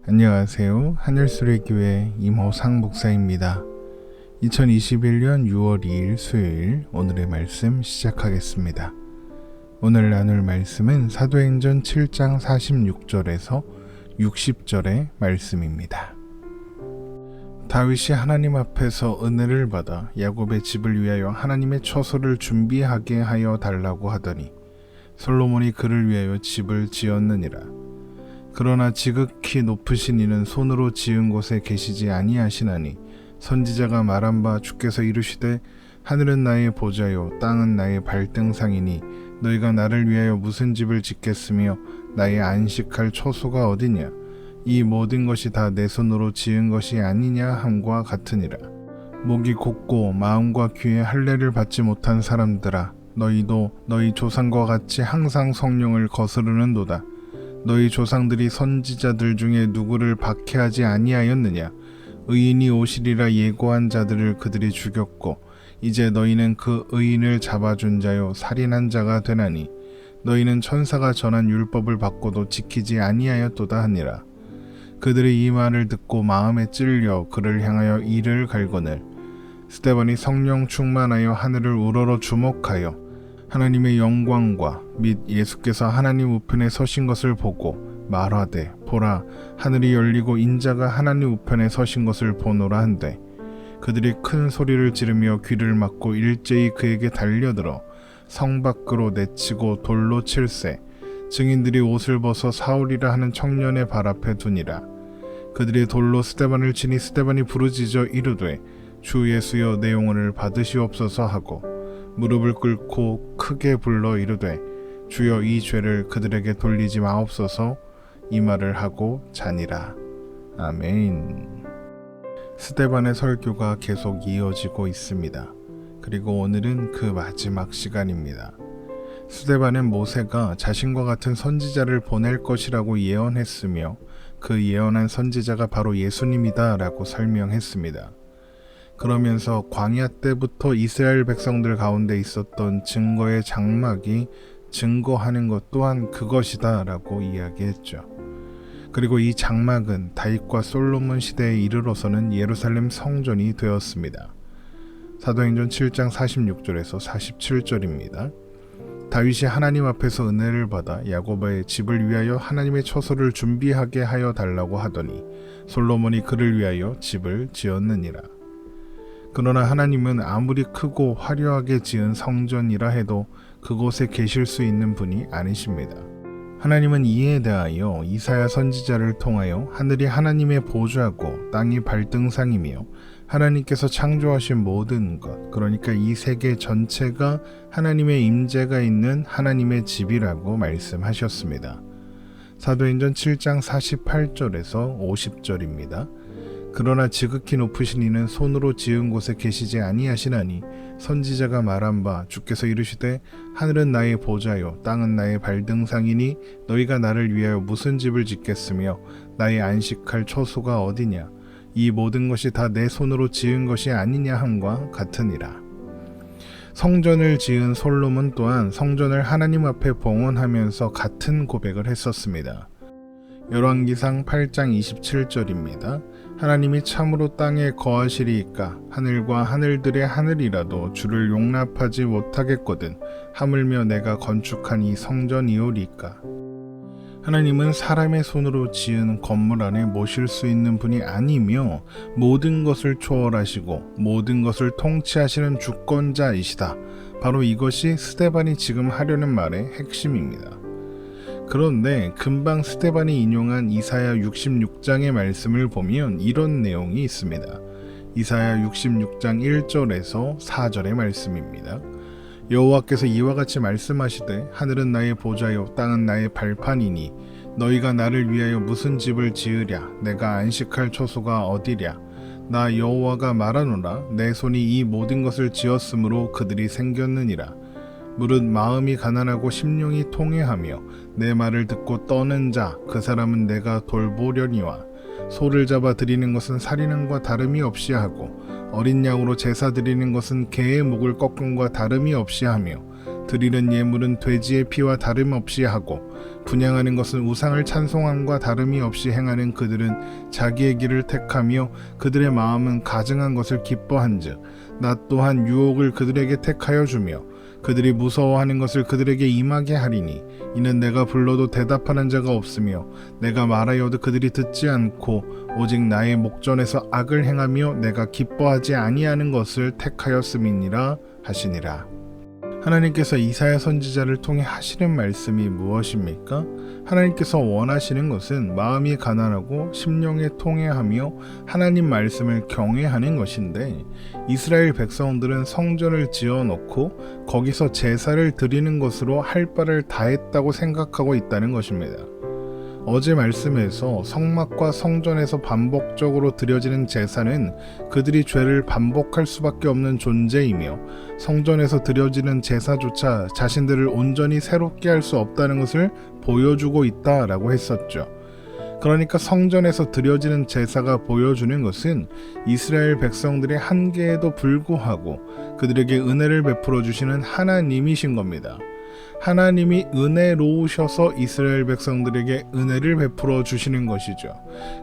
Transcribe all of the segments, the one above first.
안녕하세요. 하늘수레교회 임호상 목사입니다. 2021년 6월 2일 수요일 오늘의 말씀 시작하겠습니다. 오늘 나눌 말씀은 사도행전 7장 46절에서 60절의 말씀입니다. 다윗이 하나님 앞에서 은혜를 받아 야곱의 집을 위하여 하나님의 처소를 준비하게 하여 달라고 하더니 솔로몬이 그를 위하여 집을 지었느니라. 그러나 지극히 높으신 이는 손으로 지은 곳에 계시지 아니하시나니 선지자가 말한 바 주께서 이르시되 하늘은 나의 보좌요 땅은 나의 발등상이니 너희가 나를 위하여 무슨 집을 짓겠으며 나의 안식할 처소가 어디냐. 이 모든 것이 다 내 손으로 지은 것이 아니냐 함과 같으니라. 목이 곧고 마음과 귀에 할례를 받지 못한 사람들아, 너희도 너희 조상과 같이 항상 성령을 거스르는도다. 너희 조상들이 선지자들 중에 누구를 박해하지 아니하였느냐. 의인이 오시리라 예고한 자들을 그들이 죽였고 이제 너희는 그 의인을 잡아준 자요 살인한 자가 되나니 너희는 천사가 전한 율법을 받고도 지키지 아니하였도다 하니라. 그들이 이 말을 듣고 마음에 찔려 그를 향하여 이를 갈거늘 스데반이 성령 충만하여 하늘을 우러러 주목하여 하나님의 영광과 및 예수께서 하나님 우편에 서신 것을 보고 말하되 보라 하늘이 열리고 인자가 하나님 우편에 서신 것을 보노라 한데 그들이 큰 소리를 지르며 귀를 막고 일제히 그에게 달려들어 성 밖으로 내치고 돌로 칠세 증인들이 옷을 벗어 사울이라 하는 청년의 발 앞에 두니라. 그들이 돌로 스데반을 치니 스데반이 부르짖어 이르되 주 예수여 내 영혼을 받으시옵소서 하고 무릎을 꿇고 크게 불러 이르되 주여 이 죄를 그들에게 돌리지 마옵소서 이 말을 하고 자니라. 아멘. 스데반의 설교가 계속 이어지고 있습니다. 그리고 오늘은 그 마지막 시간입니다. 스데반은 모세가 자신과 같은 선지자를 보낼 것이라고 예언했으며 그 예언한 선지자가 바로 예수님이다 라고 설명했습니다. 그러면서 광야 때부터 이스라엘 백성들 가운데 있었던 증거의 장막이 증거하는 것 또한 그것이다 라고 이야기했죠. 그리고 이 장막은 다윗과 솔로몬 시대에 이르러서는 예루살렘 성전이 되었습니다. 사도행전 7장 46절에서 47절입니다. 다윗이 하나님 앞에서 은혜를 받아 야곱의 집을 위하여 하나님의 처소를 준비하게 하여 달라고 하더니 솔로몬이 그를 위하여 집을 지었느니라. 그러나 하나님은 아무리 크고 화려하게 지은 성전이라 해도 그곳에 계실 수 있는 분이 아니십니다. 하나님은 이에 대하여 이사야 선지자를 통하여 하늘이 하나님의 보좌고 땅이 발등상이며 하나님께서 창조하신 모든 것, 그러니까 이 세계 전체가 하나님의 임재가 있는 하나님의 집이라고 말씀하셨습니다. 사도행전 7장 48절에서 50절입니다. 그러나 지극히 높으신 이는 손으로 지은 곳에 계시지 아니하시나니 선지자가 말한 바 주께서 이르시되 하늘은 나의 보좌요 땅은 나의 발등상이니 너희가 나를 위하여 무슨 집을 짓겠으며 나의 안식할 처소가 어디냐. 이 모든 것이 다 내 손으로 지은 것이 아니냐 함과 같으니라. 성전을 지은 솔로몬 또한 성전을 하나님 앞에 봉헌하면서 같은 고백을 했었습니다. 열왕기상 8장 27절입니다. 하나님이 참으로 땅에 거하시리이까 하늘과 하늘들의 하늘이라도 주를 용납하지 못하겠거든 하물며 내가 건축한 이 성전이오리이까. 하나님은 사람의 손으로 지은 건물 안에 모실 수 있는 분이 아니며 모든 것을 초월하시고 모든 것을 통치하시는 주권자이시다. 바로 이것이 스데반이 지금 하려는 말의 핵심입니다. 그런데 금방 스데반이 인용한 이사야 66장의 말씀을 보면 이런 내용이 있습니다. 이사야 66장 1절에서 4절의 말씀입니다. 여호와께서 이와 같이 말씀하시되 하늘은 나의 보좌요 땅은 나의 발판이니 너희가 나를 위하여 무슨 집을 지으랴. 내가 안식할 처소가 어디랴. 나 여호와가 말하노라. 내 손이 이 모든 것을 지었으므로 그들이 생겼느니라. 무릇 마음이 가난하고 심령이 통회하며 내 말을 듣고 떠는 자 그 사람은 내가 돌보려니와 소를 잡아 드리는 것은 살인함과 다름이 없이 하고 어린 양으로 제사 드리는 것은 개의 목을 꺾음과 다름이 없이 하며 드리는 예물은 돼지의 피와 다름없이 하고 분향하는 것은 우상을 찬송함과 다름이 없이 행하는 그들은 자기의 길을 택하며 그들의 마음은 가증한 것을 기뻐한즉 나 또한 유혹을 그들에게 택하여 주며 그들이 무서워하는 것을 그들에게 임하게 하리니 이는 내가 불러도 대답하는 자가 없으며 내가 말하여도 그들이 듣지 않고 오직 나의 목전에서 악을 행하며 내가 기뻐하지 아니하는 것을 택하였음이니라 하시니라. 하나님께서 이사야 선지자를 통해 하시는 말씀이 무엇입니까? 하나님께서 원하시는 것은 마음이 가난하고 심령에 통회하며 하나님 말씀을 경외하는 것인데 이스라엘 백성들은 성전을 지어놓고 거기서 제사를 드리는 것으로 할 바를 다했다고 생각하고 있다는 것입니다. 어제 말씀에서 성막과 성전에서 반복적으로 드려지는 제사는 그들이 죄를 반복할 수밖에 없는 존재이며 성전에서 드려지는 제사조차 자신들을 온전히 새롭게 할 수 없다는 것을 보여주고 있다라고 했었죠. 그러니까 성전에서 드려지는 제사가 보여주는 것은 이스라엘 백성들의 한계에도 불구하고 그들에게 은혜를 베풀어 주시는 하나님이신 겁니다. 하나님이 은혜로우셔서 이스라엘 백성들에게 은혜를 베풀어 주시는 것이죠.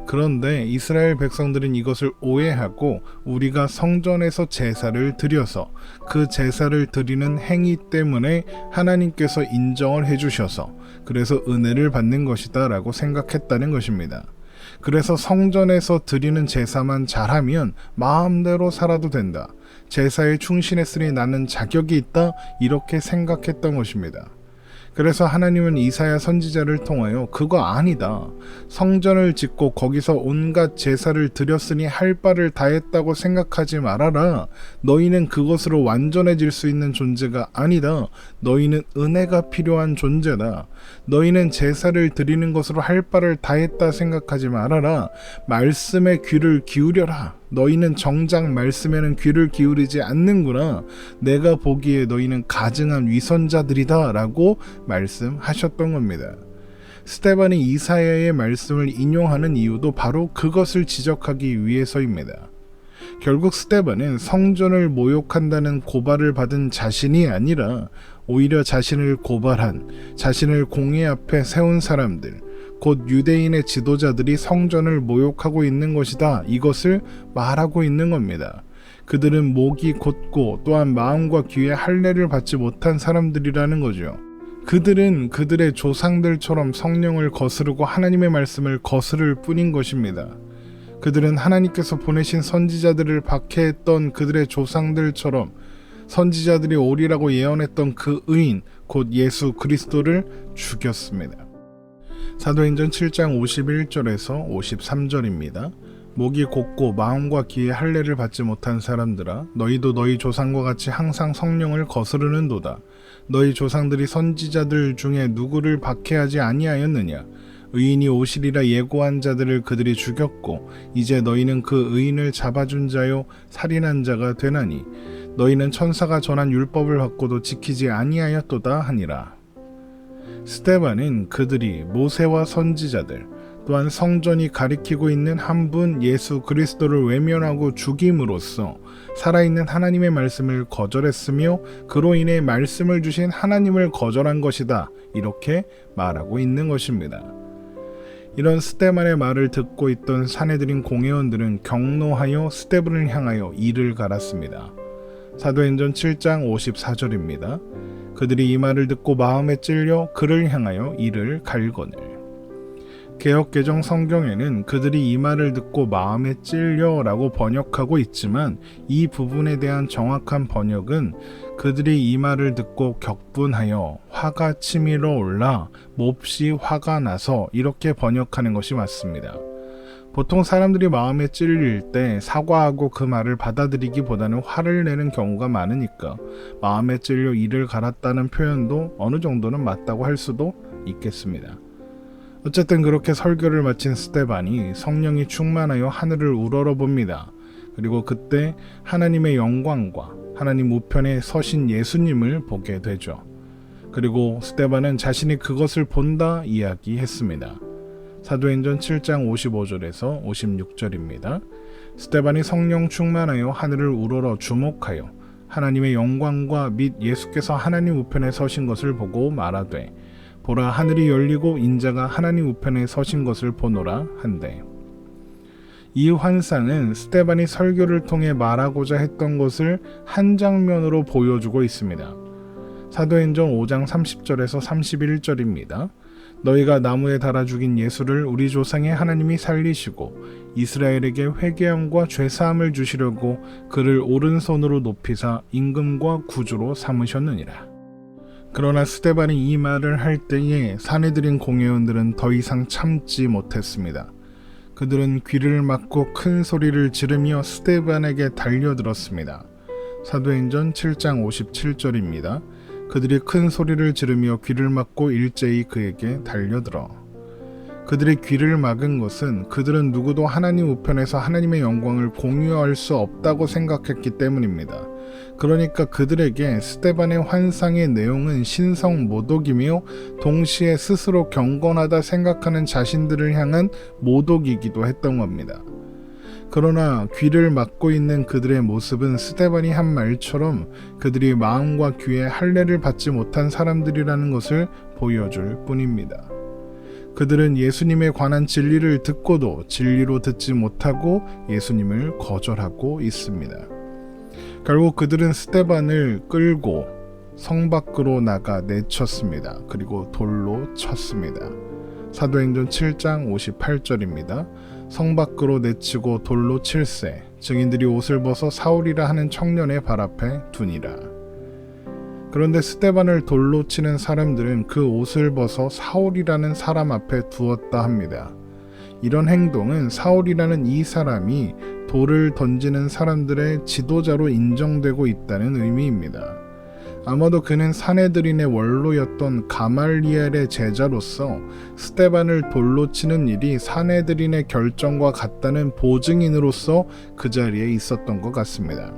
그런데 이스라엘 백성들은 이것을 오해하고 우리가 성전에서 제사를 드려서 그 제사를 드리는 행위 때문에 하나님께서 인정을 해주셔서 그래서 은혜를 받는 것이다 라고 생각했다는 것입니다. 그래서 성전에서 드리는 제사만 잘하면 마음대로 살아도 된다. 제사에 충실했으니 나는 자격이 있다. 이렇게 생각했던 것입니다. 그래서 하나님은 이사야 선지자를 통하여 그거 아니다. 성전을 짓고 거기서 온갖 제사를 드렸으니 할 바를 다했다고 생각하지 말아라. 너희는 그것으로 완전해질 수 있는 존재가 아니다. 너희는 은혜가 필요한 존재다. 너희는 제사를 드리는 것으로 할 바를 다했다 생각하지 말아라. 말씀에 귀를 기울여라. 너희는 정작 말씀에는 귀를 기울이지 않는구나. 내가 보기에 너희는 가증한 위선자들이다 라고 말씀하셨던 겁니다. 스데반이 이사야의 말씀을 인용하는 이유도 바로 그것을 지적하기 위해서입니다. 결국 스데반은 성전을 모욕한다는 고발을 받은 자신이 아니라 오히려 자신을 고발한, 자신을 공회 앞에 세운 사람들, 곧 유대인의 지도자들이 성전을 모욕하고 있는 것이다. 이것을 말하고 있는 겁니다. 그들은 목이 곧고 또한 마음과 귀에 할례를 받지 못한 사람들이라는 거죠. 그들은 그들의 조상들처럼 성령을 거스르고 하나님의 말씀을 거스를 뿐인 것입니다. 그들은 하나님께서 보내신 선지자들을 박해했던 그들의 조상들처럼 선지자들이 오리라고 예언했던 그 의인 곧 예수 그리스도를 죽였습니다. 사도행전 7장 51절에서 53절입니다. 목이 곧고 마음과 귀에 할례를 받지 못한 사람들아 너희도 너희 조상과 같이 항상 성령을 거스르는도다. 너희 조상들이 선지자들 중에 누구를 박해하지 아니하였느냐. 의인이 오시리라 예고한 자들을 그들이 죽였고 이제 너희는 그 의인을 잡아준 자요 살인한 자가 되나니 너희는 천사가 전한 율법을 받고도 지키지 아니하였도다 하니라. 스데반은 그들이 모세와 선지자들 또한 성전이 가리키고 있는 한 분 예수 그리스도를 외면하고 죽임으로써 살아있는 하나님의 말씀을 거절했으며 그로 인해 말씀을 주신 하나님을 거절한 것이다. 이렇게 말하고 있는 것입니다. 이런 스데반의 말을 듣고 있던 사내들인 공회원들은 경노하여 스데반을 향하여 이를 갈았습니다. 사도행전 7장 54절입니다. 그들이 이 말을 듣고 마음에 찔려 그를 향하여 이를 갈거늘. 개역개정 성경에는 그들이 이 말을 듣고 마음에 찔려 라고 번역하고 있지만 이 부분에 대한 정확한 번역은 그들이 이 말을 듣고 격분하여 화가 치밀어 올라 몹시 화가 나서 이렇게 번역하는 것이 맞습니다. 보통 사람들이 마음에 찔릴 때 사과하고 그 말을 받아들이기보다는 화를 내는 경우가 많으니까 마음에 찔려 이를 갈았다는 표현도 어느 정도는 맞다고 할 수도 있겠습니다. 어쨌든 그렇게 설교를 마친 스데반이 성령이 충만하여 하늘을 우러러봅니다. 그리고 그때 하나님의 영광과 하나님 우편에 서신 예수님을 보게 되죠. 그리고 스데반은 자신이 그것을 본다 이야기했습니다. 사도행전 7장 55절에서 56절입니다. 스데반이 성령 충만하여 하늘을 우러러 주목하여 하나님의 영광과 및 예수께서 하나님 우편에 서신 것을 보고 말하되 보라 하늘이 열리고 인자가 하나님 우편에 서신 것을 보노라 한대. 이 환상은 스데반이 설교를 통해 말하고자 했던 것을 한 장면으로 보여주고 있습니다. 사도행전 5장 30절에서 31절입니다. 너희가 나무에 달아 죽인 예수를 우리 조상의 하나님이 살리시고 이스라엘에게 회개함과 죄사함을 주시려고 그를 오른손으로 높이사 임금과 구주로 삼으셨느니라. 그러나 스데반이 이 말을 할 때에 사내들인 공회원들은 더 이상 참지 못했습니다. 그들은 귀를 막고 큰 소리를 지르며 스데반에게 달려들었습니다. 사도행전 7장 57절입니다. 그들이 큰 소리를 지르며 귀를 막고 일제히 그에게 달려들어. 그들의 귀를 막은 것은 그들은 누구도 하나님 우편에서 하나님의 영광을 공유할 수 없다고 생각했기 때문입니다. 그러니까 그들에게 스데반의 환상의 내용은 신성 모독이며 동시에 스스로 경건하다 생각하는 자신들을 향한 모독이기도 했던 겁니다. 그러나 귀를 막고 있는 그들의 모습은 스데반이 한 말처럼 그들이 마음과 귀에 할례를 받지 못한 사람들이라는 것을 보여줄 뿐입니다. 그들은 예수님에 관한 진리를 듣고도 진리로 듣지 못하고 예수님을 거절하고 있습니다. 결국 그들은 스데반을 끌고 성 밖으로 나가 내쳤습니다. 그리고 돌로 쳤습니다. 사도행전 7장 58절입니다. 성 밖으로 내치고 돌로 칠세 증인들이 옷을 벗어 사울이라 하는 청년의 발 앞에 두니라. 그런데 스데반을 돌로 치는 사람들은 그 옷을 벗어 사울이라는 사람 앞에 두었다 합니다. 이런 행동은 사울이라는 이 사람이 돌을 던지는 사람들의 지도자로 인정되고 있다는 의미입니다. 아마도 그는 사내들인의 원로였던 가말리엘의 제자로서 스데반을 돌로 치는 일이 사내들인의 결정과 같다는 보증인으로서 그 자리에 있었던 것 같습니다.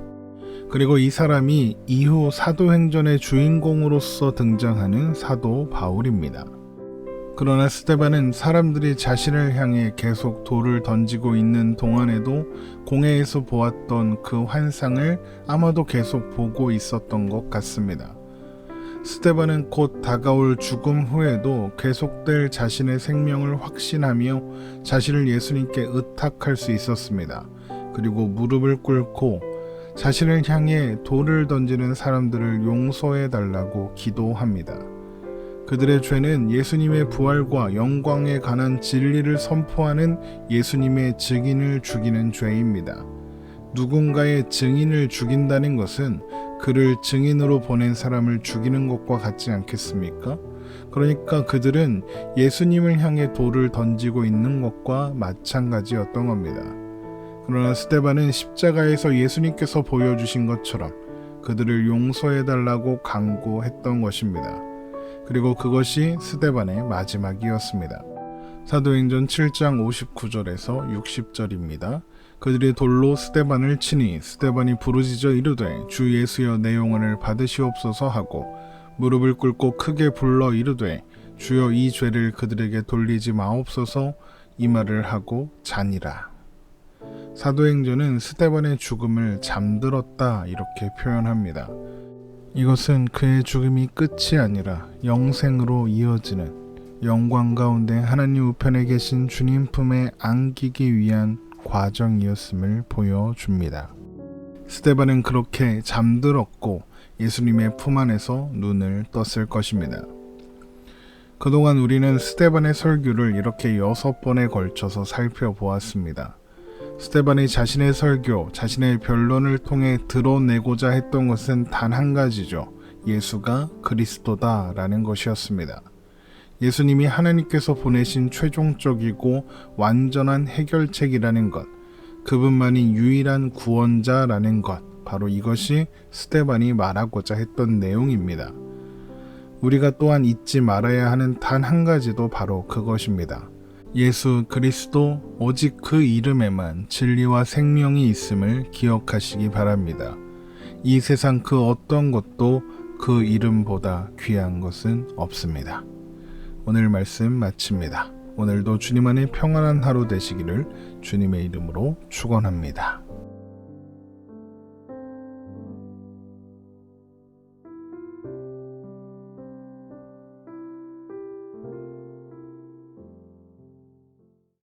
그리고 이 사람이 이후 사도행전의 주인공으로서 등장하는 사도 바울입니다. 그러나 스데반은 사람들이 자신을 향해 계속 돌을 던지고 있는 동안에도 공회에서 보았던 그 환상을 아마도 계속 보고 있었던 것 같습니다. 스데반은 곧 다가올 죽음 후에도 계속될 자신의 생명을 확신하며 자신을 예수님께 의탁할 수 있었습니다. 그리고 무릎을 꿇고 자신을 향해 돌을 던지는 사람들을 용서해 달라고 기도합니다. 그들의 죄는 예수님의 부활과 영광에 관한 진리를 선포하는 예수님의 증인을 죽이는 죄입니다. 누군가의 증인을 죽인다는 것은 그를 증인으로 보낸 사람을 죽이는 것과 같지 않겠습니까? 그러니까 그들은 예수님을 향해 돌을 던지고 있는 것과 마찬가지였던 겁니다. 그러나 스데반은 십자가에서 예수님께서 보여주신 것처럼 그들을 용서해달라고 간구했던 것입니다. 그리고 그것이 스데반의 마지막이었습니다. 사도행전 7장 59절에서 60절입니다. 그들이 돌로 스데반을 치니 스데반이 부르짖어 이르되 주 예수여 내 영혼을 받으시옵소서 하고 무릎을 꿇고 크게 불러 이르되 주여 이 죄를 그들에게 돌리지 마옵소서 이 말을 하고 자니라. 사도행전은 스데반의 죽음을 잠들었다 이렇게 표현합니다. 이것은 그의 죽음이 끝이 아니라 영생으로 이어지는 영광 가운데 하나님 우편에 계신 주님 품에 안기기 위한 과정이었음을 보여줍니다. 스데반은 그렇게 잠들었고 예수님의 품 안에서 눈을 떴을 것입니다. 그동안 우리는 스데반의 설교를 이렇게 6번에 걸쳐서 살펴보았습니다. 스데반이 자신의 설교, 자신의 변론을 통해 드러내고자 했던 것은 단 한 가지죠. 예수가 그리스도다 라는 것이었습니다. 예수님이 하나님께서 보내신 최종적이고 완전한 해결책이라는 것, 그분만이 유일한 구원자라는 것, 바로 이것이 스데반이 말하고자 했던 내용입니다. 우리가 또한 잊지 말아야 하는 단 한 가지도 바로 그것입니다. 예수 그리스도 오직 그 이름에만 진리와 생명이 있음을 기억하시기 바랍니다. 이 세상 그 어떤 것도 그 이름보다 귀한 것은 없습니다. 오늘 말씀 마칩니다. 오늘도 주님 안에 평안한 하루 되시기를 주님의 이름으로 축원합니다.